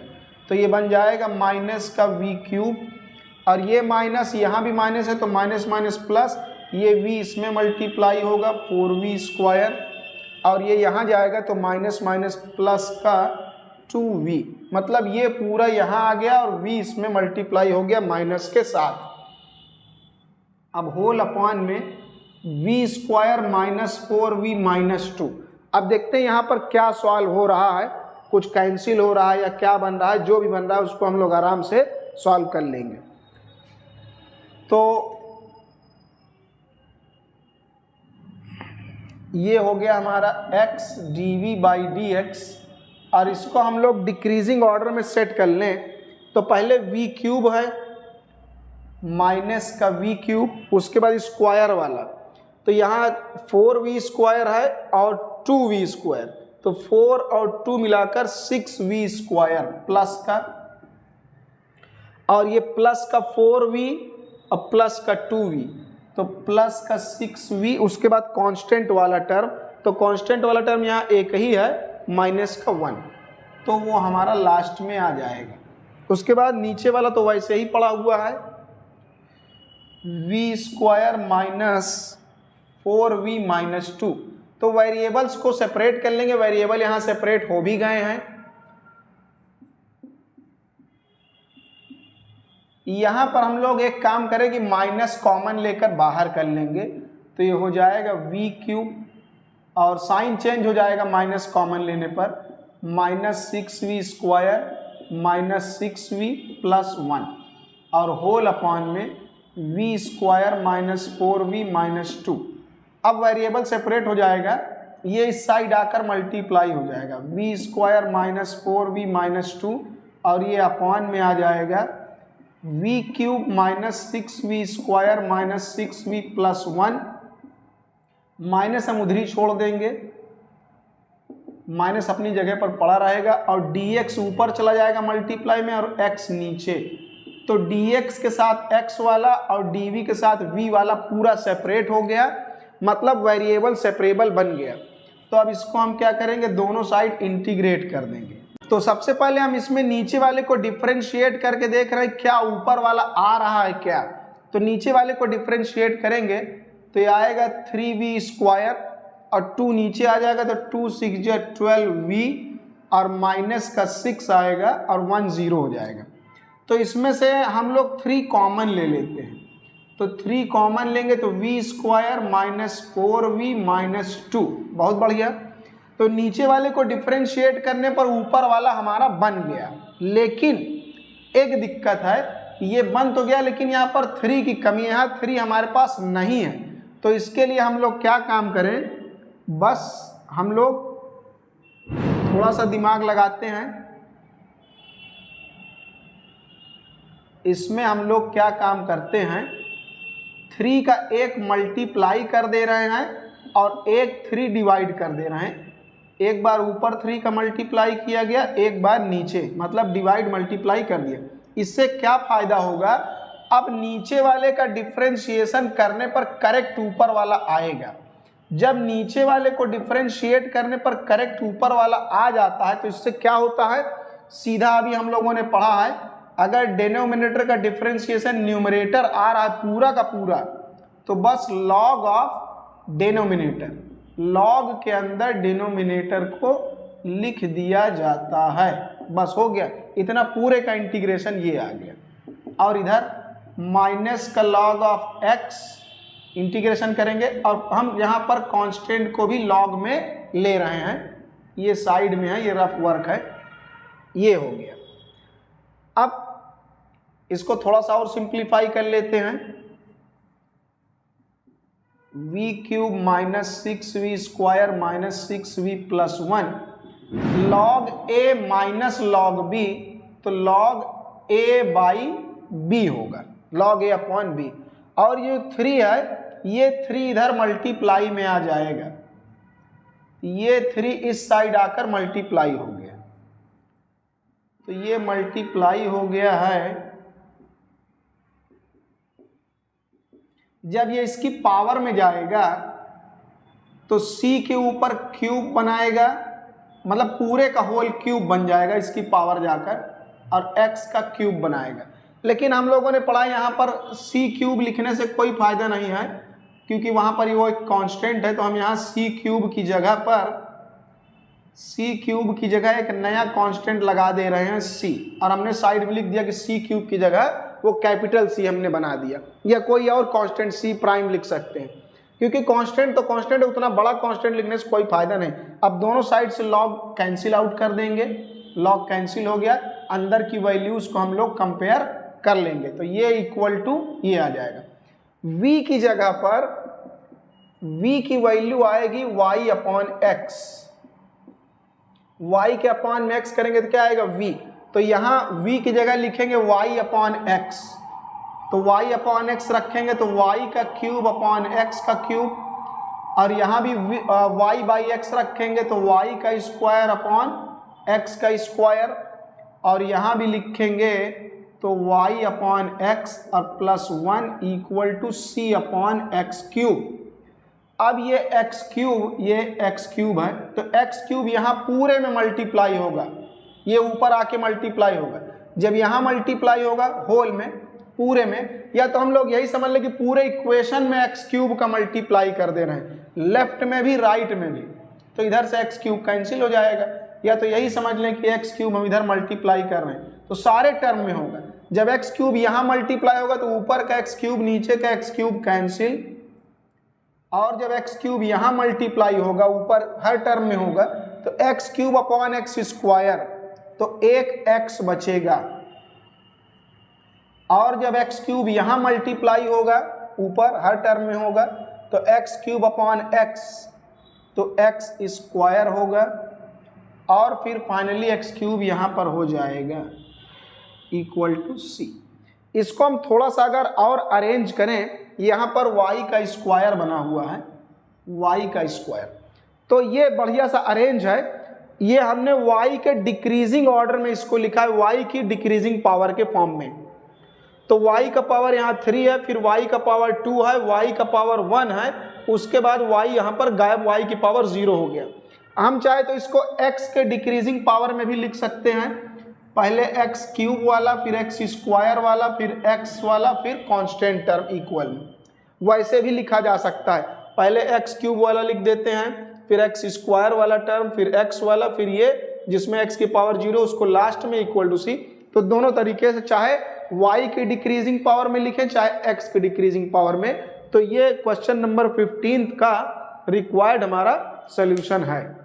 तो ये बन जाएगा माइनस का v क्यूब, और ये माइनस यहाँ भी माइनस है तो माइनस माइनस प्लस, ये v इसमें मल्टीप्लाई होगा 4v स्क्वायर, और ये यहाँ जाएगा तो माइनस माइनस प्लस का 2v, मतलब ये पूरा यहाँ आ गया और v इसमें मल्टीप्लाई हो गया माइनस के साथ। अब होल अपॉन में v square minus 4v minus 2। अब देखते हैं यहाँ पर क्या सॉल्व हो रहा है, कुछ कैंसिल हो रहा है या क्या बन रहा है, जो भी बन रहा है उसको हम लोग आराम से सॉल्व कर लेंगे। तो ये हो गया हमारा x dv by d x और इसको हम लोग डिक्रीजिंग ऑर्डर में सेट कर लें तो पहले v क्यूब है माइनस का v क्यूब, उसके बाद स्क्वायर वाला, तो यहाँ 4v स्क्वायर है और 2v स्क्वायर, तो 4 और 2 मिलाकर 6v स्क्वायर प्लस का, और ये प्लस का 4v और प्लस का 2v, तो प्लस का 6v, उसके बाद कांस्टेंट वाला टर्म, तो कांस्टेंट वाला टर्म यहाँ एक ही है माइनस का 1, तो वो हमारा लास्ट में आ जाएगा। उसके बाद नीचे वाला तो वैसे ही पड़ा हुआ है v square minus 4v minus 2, तो वेरिएबल्स को सेपरेट कर लेंगे, वेरिएबल यहाँ सेपरेट हो भी गए हैं। यहाँ पर हम लोग एक काम करें कि माइनस कॉमन लेकर बाहर कर लेंगे, तो ये हो जाएगा v क्यूब और साइन चेंज हो जाएगा माइनस कॉमन लेने पर, minus 6v square minus 6v plus 1 और होल अपॉन में v square minus 4v minus 2। अब वेरिएबल सेपरेट हो जाएगा, ये इस साइड आकर मल्टीप्लाई हो जाएगा, v square minus 4v minus 2 और ये अपॉन में आ जाएगा v cube minus 6v square minus 6v plus 1, minus हम उधर ही छोड़ देंगे, माइनस अपनी जगह पर पड़ा रहेगा और dx ऊपर चला जाएगा मल्टीप्लाई में और x नीचे, तो dx के साथ x वाला और dv के साथ v वाला पूरा सेपरेट हो गया, मतलब वेरिएबल सेपरेबल बन गया। तो अब इसको हम क्या करेंगे, दोनों साइड इंटीग्रेट कर देंगे। तो सबसे पहले हम इसमें नीचे वाले को डिफरेंशिएट करके देख रहे हैं क्या ऊपर वाला आ रहा है क्या, तो नीचे वाले को डिफरेंशिएट करेंगे तो ये आएगा 3v स्क्वायर और 2 नीचे आ जाएगा तो 2 6 12v और माइनस का 6 आएगा और 1 0 हो जाएगा। तो इसमें से हम लोग 3 कॉमन ले लेते हैं, तो 3 कॉमन लेंगे तो v square minus 4v minus 2, बहुत बढ़िया। तो नीचे वाले को डिफरेंशिएट करने पर ऊपर वाला हमारा बन गया, लेकिन एक दिक्कत है, ये बन तो गया लेकिन यहाँ पर 3 की कमी है, यहाँ 3 हमारे पास नहीं है, तो इसके लिए हम लोग क्या काम करें, बस हम लोग थोड़ा सा दिमाग लगाते हैं। इसमें हम लोग क्या काम करते हैं, 3 का एक मल्टीप्लाई कर दे रहे हैं और एक 3 डिवाइड कर दे रहे हैं, एक बार ऊपर 3 का मल्टीप्लाई किया गया, एक बार नीचे, मतलब डिवाइड मल्टीप्लाई कर दिया। इससे क्या फायदा होगा, अब नीचे वाले का डिफरेंशिएशन करने पर करेक्ट ऊपर वाला आएगा। जब नीचे वाले को डिफरेंशिएट करने पर करेक्ट ऊपर वाला आ जाता है तो इससे क्या होता है, सीधा अभी हम लोगों ने पढ़ा है, अगर डिनोमिनेटर का डिफरेंशिएशन न्यूमरेटर आ रहा है पूरा का पूरा, तो बस लॉग ऑफ डिनोमिनेटर, लॉग के अंदर डिनोमिनेटर को लिख दिया जाता है, बस हो गया, इतना पूरे का इंटीग्रेशन ये आ गया। और इधर माइनस का लॉग ऑफ x इंटीग्रेशन करेंगे और हम यहाँ पर कांस्टेंट को भी लॉग में ले रहे हैं, ये साइड में है, ये रफ वर्क है, ये हो गया। अब इसको थोड़ा सा और सिंप्लीफाई कर लेते हैं, v cube minus 6v square minus 6v plus 1 log a minus log b, तो लॉग a बाई b होगा, लॉग a अपॉन b, और ये 3 है, ये 3 इधर मल्टीप्लाई में आ जाएगा, ये 3 इस साइड आकर मल्टीप्लाई हो गया, तो ये मल्टीप्लाई हो गया है। जब ये इसकी पावर में जाएगा तो c के ऊपर क्यूब बनाएगा, मतलब पूरे का होल क्यूब बन जाएगा इसकी पावर जाकर, और x का क्यूब बनाएगा। लेकिन हम लोगों ने पढ़ा यहाँ पर c क्यूब लिखने से कोई फायदा नहीं है, क्योंकि वहाँ पर वो एक कांस्टेंट है, तो हम यहाँ c क्यूब की जगह एक नया कांस्टेंट लगा दे रहे हैं c, और हमने साइड में लिख दिया कि c क्यूब की जगह वो कैपिटल C हमने बना दिया, या कोई और कांस्टेंट C प्राइम लिख सकते हैं, क्योंकि कांस्टेंट तो कांस्टेंट है, उतना बड़ा कांस्टेंट लिखने से कोई फायदा नहीं। अब दोनों साइड से लॉग कैंसिल आउट कर देंगे, लॉग कैंसिल हो गया, अंदर की वैल्यूज को हम लोग कंपेयर कर लेंगे, तो ये इक्वल टू ये आ जाएगा। v की जगह पर v की वैल्यू आएगी y अपॉन x, y के अपॉन में x करेंगे तो क्या आएगा v, तो यहाँ v की जगह लिखेंगे y अपॉन x, तो y अपॉन x रखेंगे तो y का क्यूब अपॉन x का क्यूब, और यहाँ भी y बाई x रखेंगे तो y का स्क्वायर अपॉन x का स्क्वायर, और यहाँ भी लिखेंगे तो y अपॉन x और plus 1 equal to c upon x cube. अब ये x क्यूब, ये x क्यूब है, तो x क्यूब यहाँ पूरे में मल्टीप्लाई होगा, ये ऊपर आके मल्टीप्लाई होगा। जब यहाँ मल्टीप्लाई होगा होल में, पूरे में, या तो हम लोग यही समझ लें कि पूरे इक्वेशन में x क्यूब का मल्टीप्लाई कर दे रहे हैं, लेफ्ट में भी राइट में भी, तो इधर से x क्यूब कैंसिल हो जाएगा, या तो यही समझ लें कि x क्यूब हम इधर मल्टीप्लाई कर रहे हैं, तो सारे टर्म में होगा। जब x क्यूब यहाँ मल्टीप्लाई होगा तो ऊपर का x क्यूब नीचे का x क्यूब कैंसिल, और जब x क्यूब यहाँ मल्टीप्लाई होगा ऊपर हर टर्म में होगा तो x cube upon x square, तो एक x बचेगा, और जब x क्यूब यहाँ मल्टीप्लाई होगा ऊपर हर टर्म में होगा तो x क्यूब अपॉन x, तो x स्क्वायर होगा, और फिर फाइनली x क्यूब यहाँ पर हो जाएगा इक्वल टू c। इसको हम थोड़ा सा अगर और अरेंज करें, यहाँ पर y का स्क्वायर बना हुआ है, y का स्क्वायर, तो ये बढ़िया सा अरेंज है। ये हमने y के डिक्रीजिंग ऑर्डर में इसको लिखा है, y की डिक्रीजिंग पावर के फॉर्म में, तो y का पावर यहाँ 3 है, फिर y का पावर 2 है, y का पावर 1 है, उसके बाद y यहाँ पर गायब, y की पावर 0 हो गया। हम चाहे तो इसको x के डिक्रीजिंग पावर में भी लिख सकते हैं, पहले x क्यूब वाला, फिर x स्क्वायर वाला, फिर x वाला, फिर कांस्टेंट टर्म इक्वल में, वैसे भी लिखा जा सकता है। पहले x क्यूब वाला लिख देते हैं, फिर x स्क्वायर वाला टर्म, फिर x वाला, फिर ये जिसमें x की पावर 0 उसको लास्ट में इक्वल टू c। तो दोनों तरीके से, चाहे y की डिक्रीजिंग पावर में लिखें चाहे x की डिक्रीजिंग पावर में। तो ये क्वेश्चन नंबर 15 का रिक्वायर्ड हमारा सोल्यूशन है।